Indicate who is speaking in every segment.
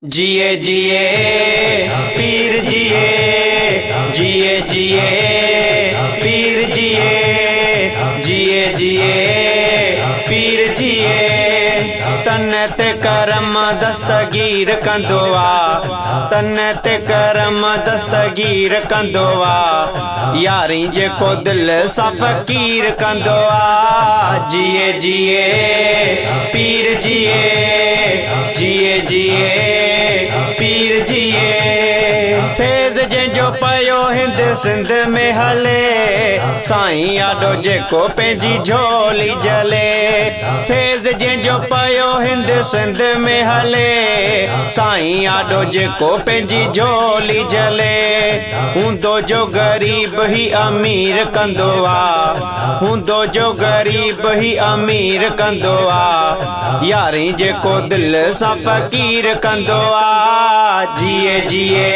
Speaker 1: जिए जिए पीर जिए, जिए जिए पीर जिए, जिए जिए पीर जिए। तन ते करम दस्तगीर कंदो आ, तन ते करम दस्तगीर कंदो आ, यारी जेको दिल सां फ़कीर कंदो आ। जिए जिए पीर जिए, जिए जिए पीर जिए। फैज़ जंहिंजो पयो हिंद सिंध में हले, साईं आॾो जेको पंहिंजी झोली जले। फैज़ जंहिंजो पयो हिंद सिंध में हले, साईं आॾो जेको पंहिंजी झोली जले। हूंदो जो ग़रीब ही अमीर कंदो आ, हूंदो जो ग़रीब ही अमीर कंदो आ, यारी जेको दिल सां फ़कीर कंदो आ। जिए जिए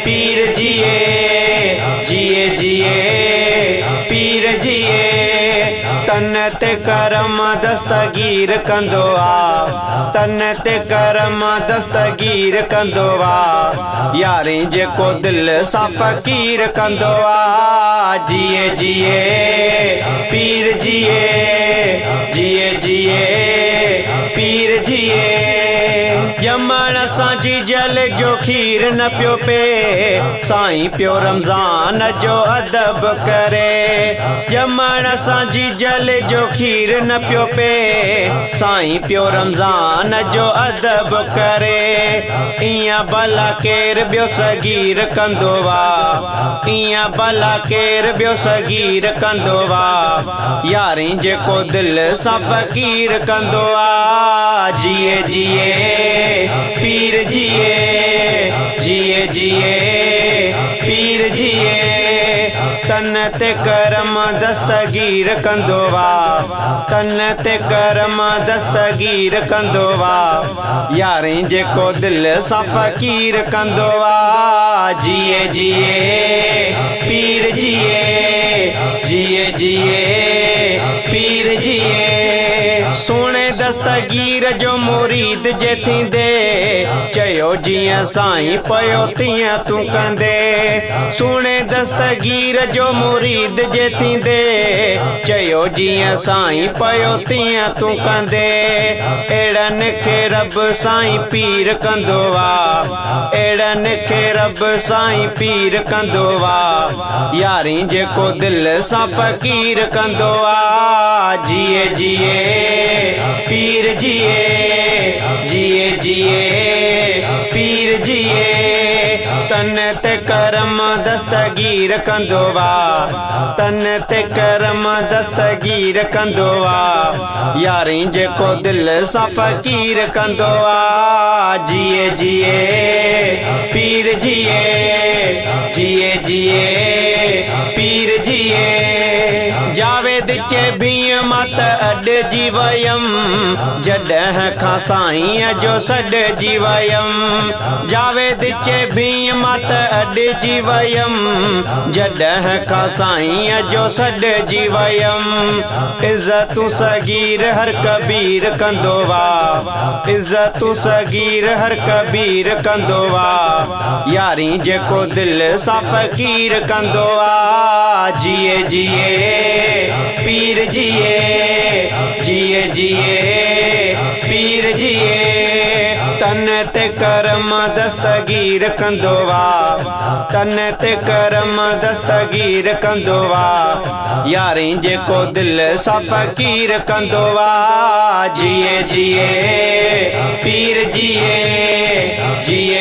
Speaker 1: पीर जिए, जिए जिए पीर जिए। तन ते करम दस्तगीर कंदो आ, तन ते करम दस्तगीर कंदो आ, यारी जेको दिल सां फ़कीर कंदो आ। जिए जिए पीर जिए, जिए जिए पीर जिए। ॼमण सां जी जल जो खीर न पियो पे, साईं पियो रमज़ान जो अदब करे। ॼमण सां जी जल जो खीर न पियो पे, साईं पियो रमज़ान जो अदब करे। इयां भला केर ॿियो सगीर कंदो आ, इयां भला केर ॿियो सगीर कंदो आ, यारी जेको दिल सां फ़कीर कंदो आ। जिए जिए पीर जिए, जिए जिए पीर जिए। तन ते करम दस्तगीर कंदो आ, तन ते करम दस्तगीर कंदो आ, यारी जेको दिल सां फ़कीर कंदो आ। जिए जिए पीर जिए, जिए जिए पीर जिए। सोने दस्तगीर जो मुरीद जे थींदे, चयो जियां साईं पयो तियां तूं कंदे। सोने दस्तगीर जो मुरीद जे थींदे, चयो जियां साईं पयो तियां तूं कंदे। अहिड़नि खे रब साईं पीर कंदो आ, अहिड़नि खे रब साईं पीर कंदो आ, यारी जेको दिल सां फ़कीर कंदो आ। जिए जिए पीर जिए, जिए जिए पीर जिए। तन ते करम दस्तगीर कंदो आ, तन ते करम दस्तगीर कंदो आ, यारी जेको दिल सां फ़कीर कंदो आ। जिए जिए पीर जिए, जिए जिए पीर जिए। जावेद चे भीअ मां त अॾिजी वयम, जॾहिं खां साईं जो सॾिजी वयम। जावेद चे भीअ मां त अॾिजी वयम, जॾहिं खां साईं जो सॾिजी वयम। इज़तूं सगीर हर कबीर कंदो आ, इज़तूं सगीर हर कबीर कंदो आ, यारी जेको दिल सां फ़कीर कंदो आ। जिए जिए पीर जिए, जिए जिए पीर जिए। तन ते करम दस्तगीर कंदो आ, तन ते करम दस्तगीर कंदो आ, यारी जेको दिल सां फ़कीर कंदो आ। जिए जिए पीर जिए, जिए